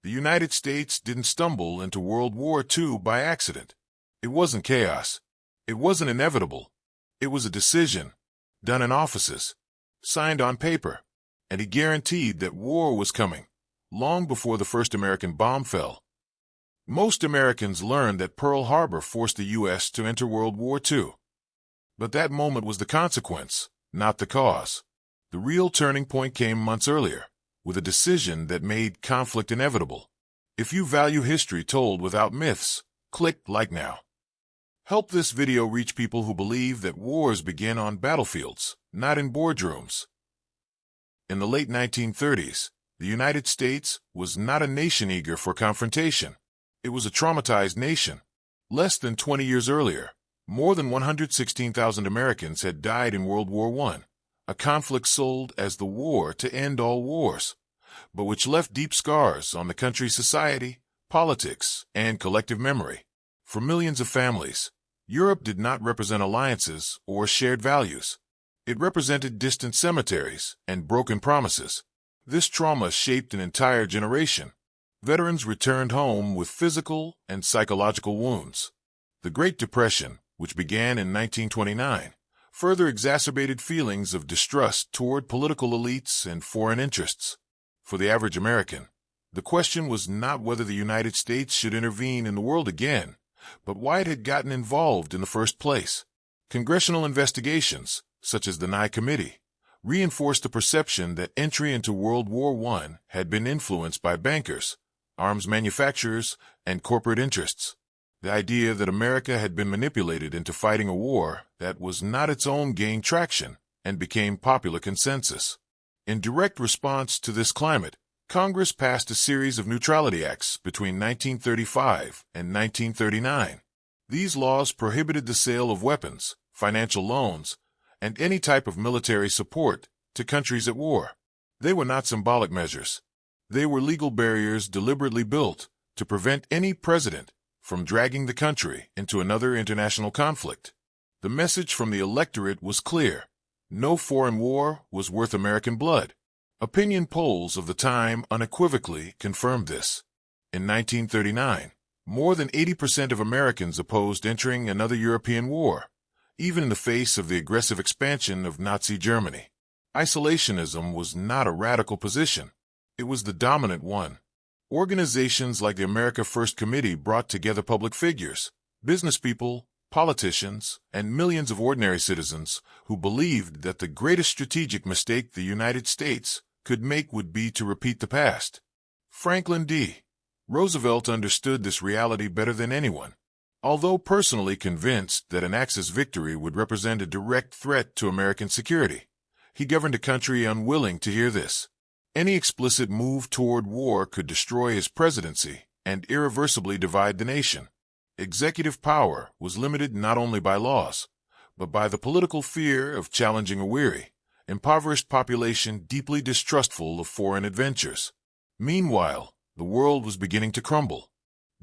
The United States didn't stumble into World War II by accident. It wasn't chaos. It wasn't inevitable. It was a decision, done in offices, signed on paper, and he guaranteed that war was coming, long before the first American bomb fell. Most Americans learned that Pearl Harbor forced the U.S. to enter World War II. But that moment was the consequence, not the cause. The real turning point came months earlier, with a decision that made conflict inevitable. If you value history told without myths, click like now. Help this video reach people who believe that wars begin on battlefields, not in boardrooms. In the late 1930s, the United States was not a nation eager for confrontation. It was a traumatized nation. Less than 20 years earlier, more than 116,000 Americans had died in World War I, a conflict sold as the war to end all wars, but which left deep scars on the country's society, politics, and collective memory. For millions of families, Europe did not represent alliances or shared values. It represented distant cemeteries and broken promises. This trauma shaped an entire generation. Veterans returned home with physical and psychological wounds. The Great Depression, which began in 1929, further exacerbated feelings of distrust toward political elites and foreign interests. For the average American, the question was not whether the United States should intervene in the world again, but why it had gotten involved in the first place. Congressional investigations, such as the Nye Committee, reinforced the perception that entry into World War I had been influenced by bankers, arms manufacturers, and corporate interests. The idea that America had been manipulated into fighting a war that was not its own gained traction and became popular consensus. In direct response to this climate, Congress passed a series of neutrality acts between 1935 and 1939. These laws prohibited the sale of weapons, financial loans, and any type of military support to countries at war. They were not symbolic measures. They were legal barriers deliberately built to prevent any president from dragging the country into another international conflict. The message from the electorate was clear. No foreign war was worth American blood. Opinion polls of the time unequivocally confirmed this. In 1939, more than 80% of Americans opposed entering another European war, even in the face of the aggressive expansion of Nazi Germany. Isolationism was not a radical position. It was the dominant one. Organizations like the America First Committee brought together public figures, business people, politicians, and millions of ordinary citizens who believed that the greatest strategic mistake the United States could make would be to repeat the past. Franklin D. Roosevelt understood this reality better than anyone. Although personally convinced that an Axis victory would represent a direct threat to American security, he governed a country unwilling to hear this. Any explicit move toward war could destroy his presidency and irreversibly divide the nation. Executive power was limited not only by laws, but by the political fear of challenging a weary, impoverished population deeply distrustful of foreign adventures. Meanwhile, the world was beginning to crumble.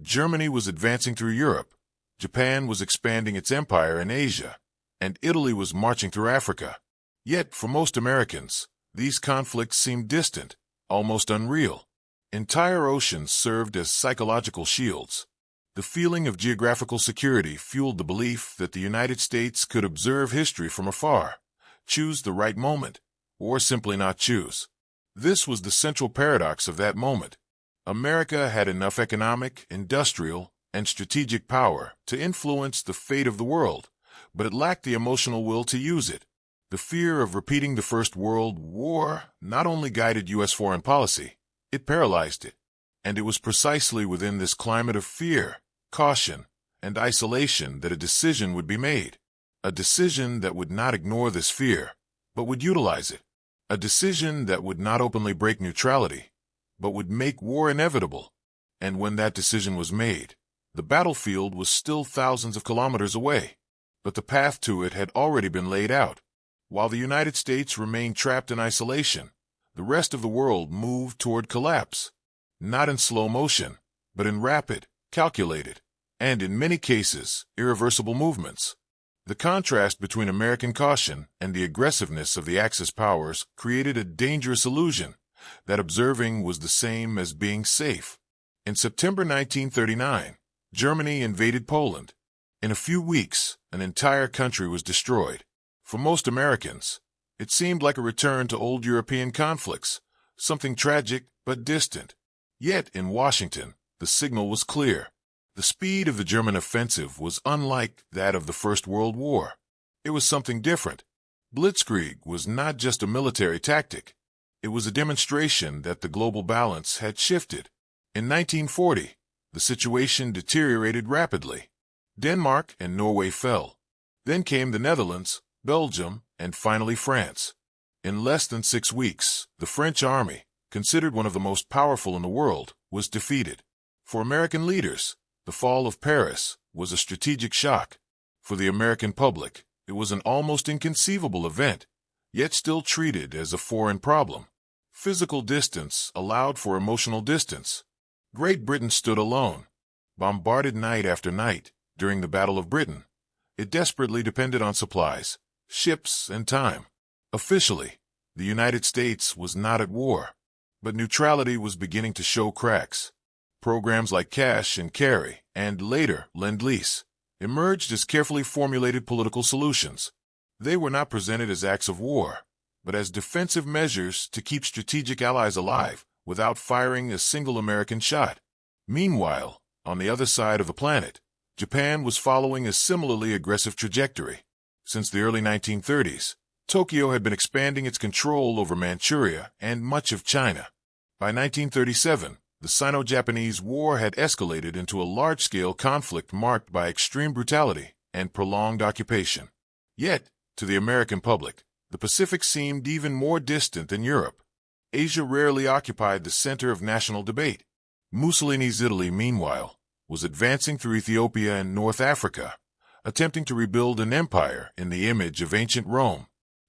Germany was advancing through Europe, Japan was expanding its empire in Asia, and Italy was marching through Africa. Yet, for most Americans, these conflicts seemed distant, almost unreal. Entire oceans served as psychological shields. The feeling of geographical security fueled the belief that the United States could observe history from afar, choose the right moment, or simply not choose. This was the central paradox of that moment. America had enough economic, industrial, and strategic power to influence the fate of the world, but it lacked the emotional will to use it. The fear of repeating the First World War not only guided U.S. foreign policy, it paralyzed it. And it was precisely within this climate of fear, caution, and isolation that a decision would be made. A decision that would not ignore this fear, but would utilize it. A decision that would not openly break neutrality, but would make war inevitable. And when that decision was made, the battlefield was still thousands of kilometers away, but the path to it had already been laid out. While the United States remained trapped in isolation, the rest of the world moved toward collapse. Not in slow motion, but in rapid, calculated, and in many cases, irreversible movements. The contrast between American caution and the aggressiveness of the Axis powers created a dangerous illusion that observing was the same as being safe. In September 1939, Germany invaded Poland. In a few weeks, an entire country was destroyed. For most Americans, it seemed like a return to old European conflicts, something tragic but distant. Yet in Washington, the signal was clear. The speed of the German offensive was unlike that of the First World War. It was something different. Blitzkrieg was not just a military tactic. It was a demonstration that the global balance had shifted. In 1940, the situation deteriorated rapidly. Denmark and Norway fell. Then came the Netherlands, Belgium, and finally France. In less than 6 weeks, the French army, considered one of the most powerful in the world, was defeated. For American leaders, the fall of Paris was a strategic shock. For the American public, it was an almost inconceivable event, yet still treated as a foreign problem. Physical distance allowed for emotional distance. Great Britain stood alone, bombarded night after night during the Battle of Britain. It desperately depended on supplies, ships, and time. Officially, the United States was not at war, but neutrality was beginning to show cracks. Programs like Cash and Carry, and later Lend-Lease, emerged as carefully formulated political solutions. They were not presented as acts of war, but as defensive measures to keep strategic allies alive without firing a single American shot. Meanwhile, on the other side of the planet, Japan was following a similarly aggressive trajectory. Since the early 1930s, Tokyo had been expanding its control over Manchuria and much of China. By 1937, the Sino-Japanese War had escalated into a large-scale conflict marked by extreme brutality and prolonged occupation. Yet, to the American public, the Pacific seemed even more distant than Europe. Asia rarely occupied the center of national debate. Mussolini's Italy, meanwhile, was advancing through Ethiopia and North Africa, attempting to rebuild an empire in the image of ancient Rome.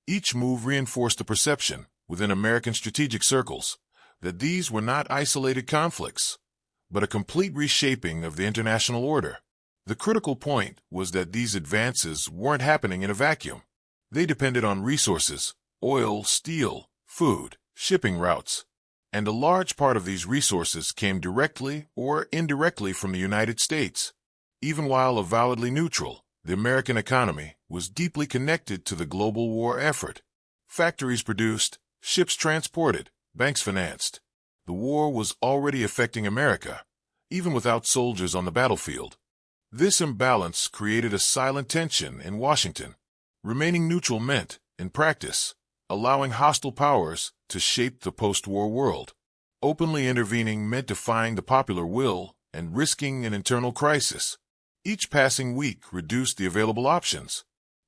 Each move reinforced the perception, within American strategic circles, that these were not isolated conflicts, but a complete reshaping of the international order. The critical point was that these advances weren't happening in a vacuum. They depended on resources, oil, steel, food, shipping routes, and a large part of these resources came directly or indirectly from the United States. Even while avowedly neutral, the American economy was deeply connected to the global war effort. Factories produced, ships transported, banks financed. The war was already affecting America, even without soldiers on the battlefield. This imbalance created a silent tension in Washington. Remaining neutral meant, in practice, allowing hostile powers to shape the post-war world. Openly intervening meant defying the popular will and risking an internal crisis. Each passing week reduced the available options.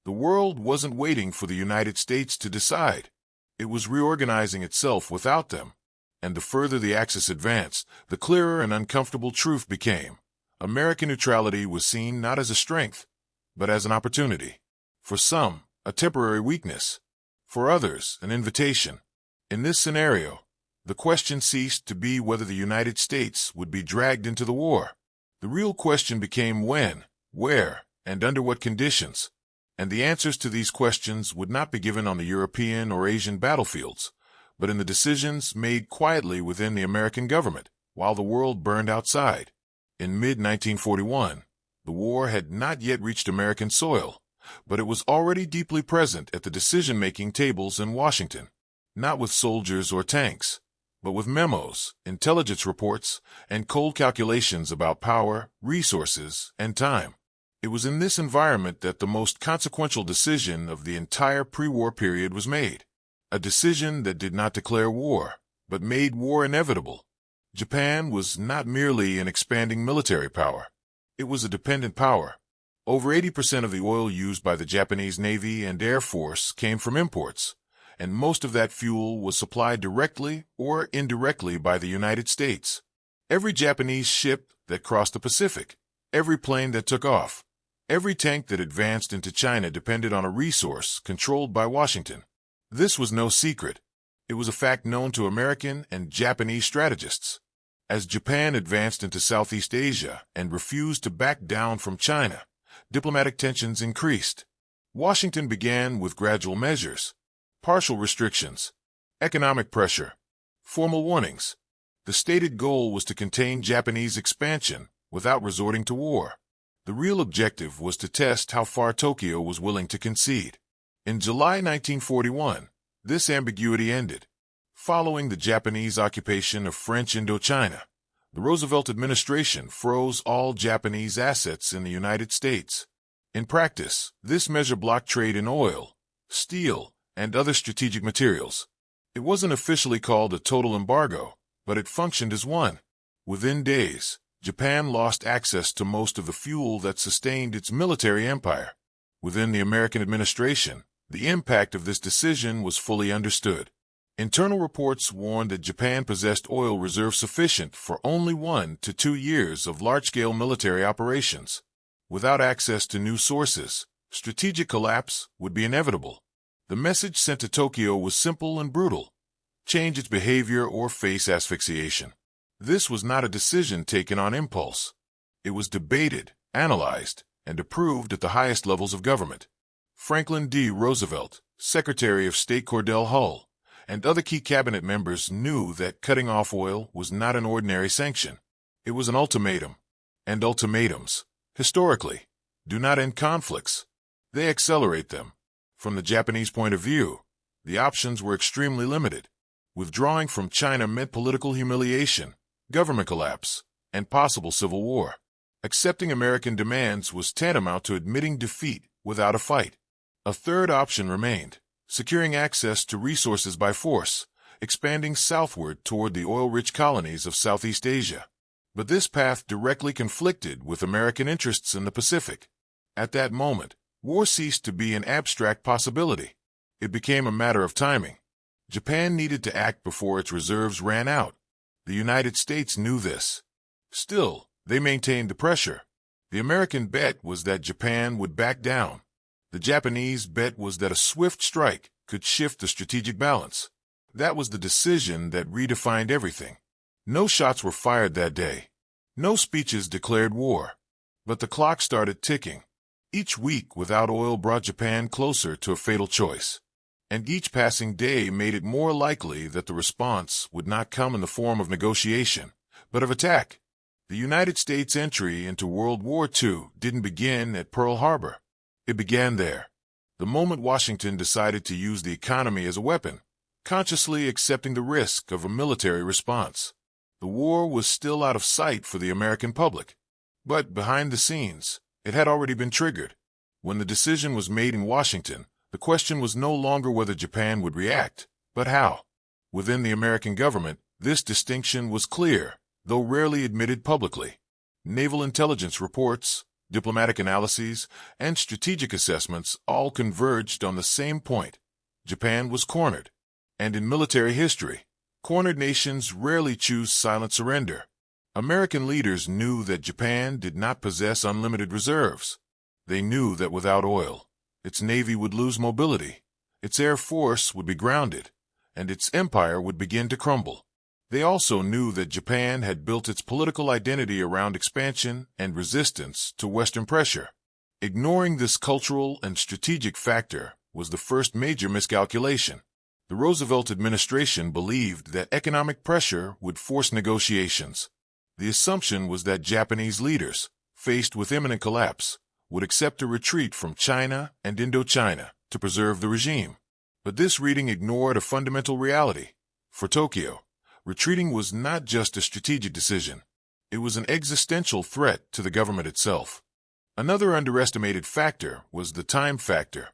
The world wasn't waiting for the United States to decide. It was reorganizing itself without them. And the further the Axis advanced, the clearer and uncomfortable truth became. American neutrality was seen not as a strength, but as an opportunity. For some, a temporary weakness. For others, an invitation. In this scenario, the question ceased to be whether the United States would be dragged into the war. The real question became when, where, and under what conditions. And the answers to these questions would not be given on the European or Asian battlefields, but in the decisions made quietly within the American government, while the world burned outside. In mid-1941, the war had not yet reached American soil, but it was already deeply present at the decision-making tables in Washington, not with soldiers or tanks, but with memos, intelligence reports, and cold calculations about power, resources, and time. It was in this environment that the most consequential decision of the entire pre-war period was made. A decision that did not declare war, but made war inevitable. Japan was not merely an expanding military power. It was a dependent power. Over 80% of the oil used by the Japanese Navy and Air Force came from imports, and most of that fuel was supplied directly or indirectly by the United States. Every Japanese ship that crossed the Pacific, every plane that took off, every tank that advanced into China depended on a resource controlled by Washington. This was no secret. It was a fact known to American and Japanese strategists. As Japan advanced into Southeast Asia and refused to back down from China, diplomatic tensions increased. Washington began with gradual measures, partial restrictions, economic pressure, formal warnings. The stated goal was to contain Japanese expansion without resorting to war. The real objective was to test how far Tokyo was willing to concede. In July 1941, this ambiguity ended. Following the Japanese occupation of French Indochina, the Roosevelt administration froze all Japanese assets in the United States. In practice, this measure blocked trade in oil, steel, and other strategic materials. It wasn't officially called a total embargo, but it functioned as one. Within days, Japan lost access to most of the fuel that sustained its military empire. Within the American administration, the impact of this decision was fully understood. Internal reports warned that Japan possessed oil reserves sufficient for only 1 to 2 years of large-scale military operations. Without access to new sources, strategic collapse would be inevitable. The message sent to Tokyo was simple and brutal: change its behavior or face asphyxiation. This was not a decision taken on impulse. It was debated, analyzed, and approved at the highest levels of government. Franklin D. Roosevelt, Secretary of State Cordell Hull, and other key cabinet members knew that cutting off oil was not an ordinary sanction. It was an ultimatum. And ultimatums, historically, do not end conflicts. They accelerate them. From the Japanese point of view, the options were extremely limited. Withdrawing from China meant political humiliation, government collapse, and possible civil war. Accepting American demands was tantamount to admitting defeat without a fight. A third option remained: securing access to resources by force, expanding southward toward the oil-rich colonies of Southeast Asia. But this path directly conflicted with American interests in the Pacific. At that moment, war ceased to be an abstract possibility. It became a matter of timing. Japan needed to act before its reserves ran out. The United States knew this. Still, they maintained the pressure. The American bet was that Japan would back down. The Japanese bet was that a swift strike could shift the strategic balance. That was the decision that redefined everything. No shots were fired that day. No speeches declared war. But the clock started ticking. Each week without oil brought Japan closer to a fatal choice. And each passing day made it more likely that the response would not come in the form of negotiation, but of attack. The United States' entry into World War II didn't begin at Pearl Harbor. It began there. The moment Washington decided to use the economy as a weapon, consciously accepting the risk of a military response. The war was still out of sight for the American public. But behind the scenes, it had already been triggered. When the decision was made in Washington, the question was no longer whether Japan would react, but how. Within the American government, this distinction was clear, though rarely admitted publicly. Naval intelligence reports, diplomatic analyses, and strategic assessments all converged on the same point: Japan was cornered. And in military history, cornered nations rarely choose silent surrender. American leaders knew that Japan did not possess unlimited reserves. They knew that without oil, its navy would lose mobility, its air force would be grounded, and its empire would begin to crumble. They also knew that Japan had built its political identity around expansion and resistance to Western pressure. Ignoring this cultural and strategic factor was the first major miscalculation. The Roosevelt administration believed that economic pressure would force negotiations. The assumption was that Japanese leaders, faced with imminent collapse, would accept a retreat from China and Indochina to preserve the regime. But this reading ignored a fundamental reality. For Tokyo, retreating was not just a strategic decision. It was an existential threat to the government itself. Another underestimated factor was the time factor.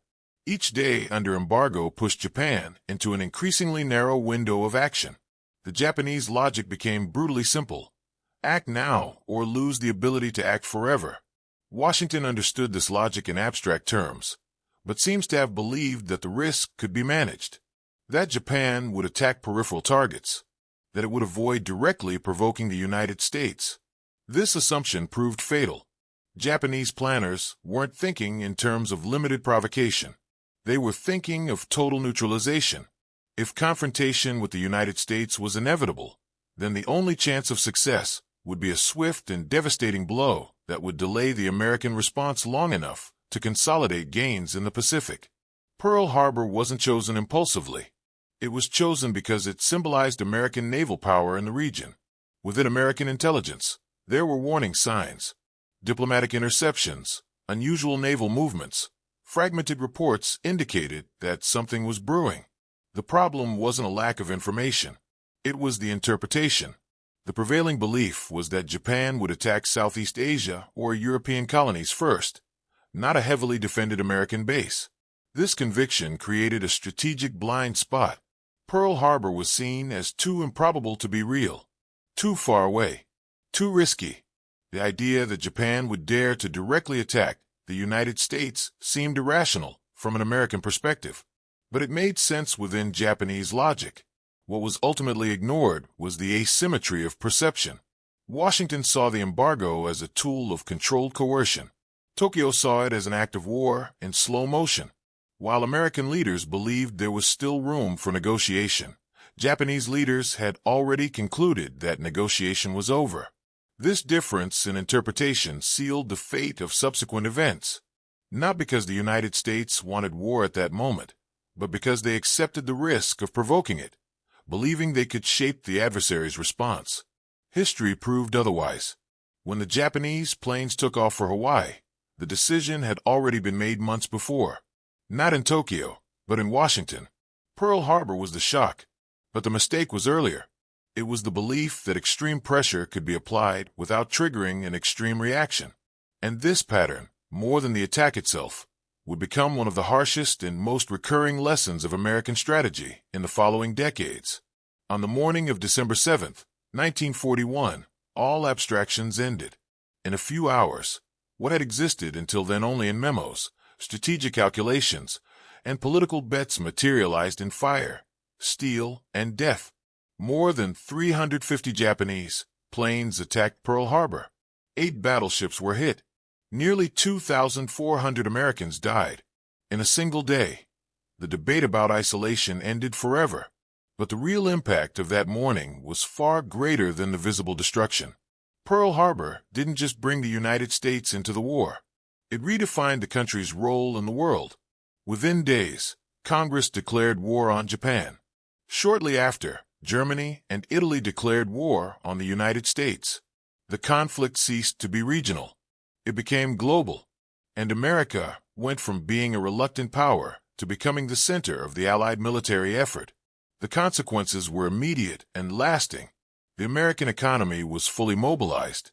Each day under embargo pushed Japan into an increasingly narrow window of action. The Japanese logic became brutally simple: act now or lose the ability to act forever. Washington understood this logic in abstract terms, but seems to have believed that the risk could be managed, that Japan would attack peripheral targets, that it would avoid directly provoking the United States. This assumption proved fatal. Japanese planners weren't thinking in terms of limited provocation. They were thinking of total neutralization. If confrontation with the United States was inevitable, then the only chance of success would be a swift and devastating blow that would delay the American response long enough to consolidate gains in the Pacific. Pearl Harbor wasn't chosen impulsively. It was chosen because it symbolized American naval power in the region. Within American intelligence, there were warning signs, diplomatic interceptions, unusual naval movements. Fragmented reports indicated that something was brewing. The problem wasn't a lack of information. It was the interpretation. The prevailing belief was that Japan would attack Southeast Asia or European colonies first, not a heavily defended American base. This conviction created a strategic blind spot. Pearl Harbor was seen as too improbable to be real, too far away, too risky. The idea that Japan would dare to directly attack the United States seemed irrational from an American perspective, but it made sense within Japanese logic. What was ultimately ignored was the asymmetry of perception. Washington saw the embargo as a tool of controlled coercion. Tokyo saw it as an act of war in slow motion. While American leaders believed there was still room for negotiation, Japanese leaders had already concluded that negotiation was over. This difference in interpretation sealed the fate of subsequent events, not because the United States wanted war at that moment, but because they accepted the risk of provoking it, believing they could shape the adversary's response. History proved otherwise. When the Japanese planes took off for Hawaii, the decision had already been made months before. Not in Tokyo, but in Washington. Pearl Harbor was the shock, but the mistake was earlier. It was the belief that extreme pressure could be applied without triggering an extreme reaction. And this pattern, more than the attack itself, would become one of the harshest and most recurring lessons of American strategy in the following decades. On the morning of December 7, 1941, all abstractions ended. In a few hours, what had existed until then only in memos, strategic calculations, and political bets materialized in fire, steel, and death. More than 350 Japanese planes attacked Pearl Harbor. 8 battleships were hit. Nearly 2,400 Americans died. In a single day, the debate about isolation ended forever. But the real impact of that morning was far greater than the visible destruction. Pearl Harbor didn't just bring the United States into the war. It redefined the country's role in the world. Within days, Congress declared war on Japan. Shortly after, Germany and Italy declared war on the United States. The conflict ceased to be regional. It became global, and America went from being a reluctant power to becoming the center of the Allied military effort. The consequences were immediate and lasting. The American economy was fully mobilized.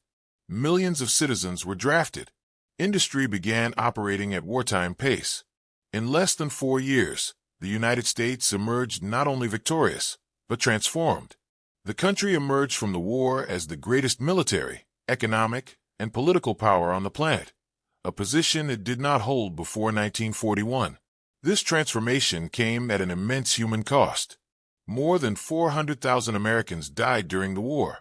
Millions of citizens were drafted. Industry began operating at wartime pace. In less than 4 years, the United States emerged not only victorious, but transformed. The country emerged from the war as the greatest military, economic, and political power on the planet, a position it did not hold before 1941. This transformation came at an immense human cost. More than 400,000 Americans died during the war.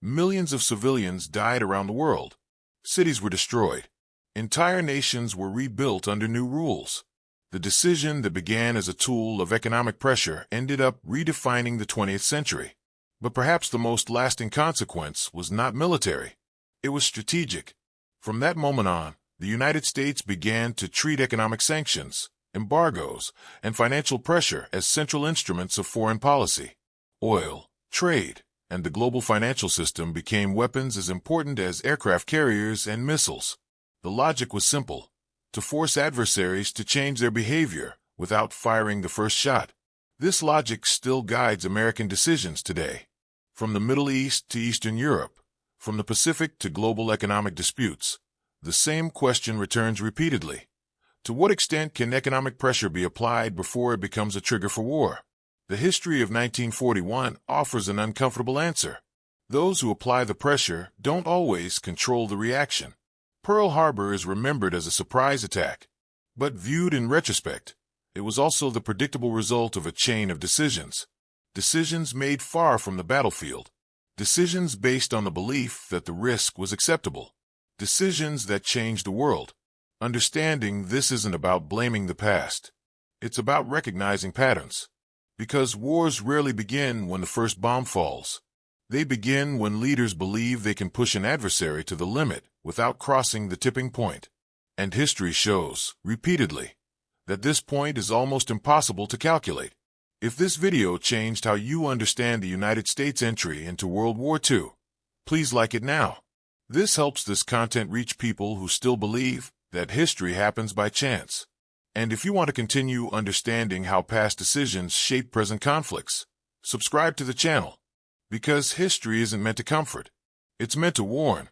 Millions of civilians died around the world. Cities were destroyed. Entire nations were rebuilt under new rules. The decision that began as a tool of economic pressure ended up redefining the 20th century. But perhaps the most lasting consequence was not military. It was strategic. From that moment on, the United States began to treat economic sanctions, embargoes, and financial pressure as central instruments of foreign policy. Oil, trade, and the global financial system became weapons as important as aircraft carriers and missiles. The logic was simple: to force adversaries to change their behavior without firing the first shot. This logic still guides American decisions today. From the Middle East to Eastern Europe, from the Pacific to global economic disputes, the same question returns repeatedly. To what extent can economic pressure be applied before it becomes a trigger for war? The history of 1941 offers an uncomfortable answer. Those who apply the pressure don't always control the reaction. Pearl Harbor is remembered as a surprise attack, but viewed in retrospect, it was also the predictable result of a chain of decisions. Decisions made far from the battlefield. Decisions based on the belief that the risk was acceptable. Decisions that changed the world. Understanding this isn't about blaming the past. It's about recognizing patterns. Because wars rarely begin when the first bomb falls. They begin when leaders believe they can push an adversary to the limit without crossing the tipping point. And history shows, repeatedly, that this point is almost impossible to calculate. If this video changed how you understand the United States' entry into World War II, Please like it now. This helps this content reach people who still believe that history happens by chance. And if you want to continue understanding how past decisions shape present conflicts, subscribe to the channel. Because history isn't meant to comfort. It's meant to warn.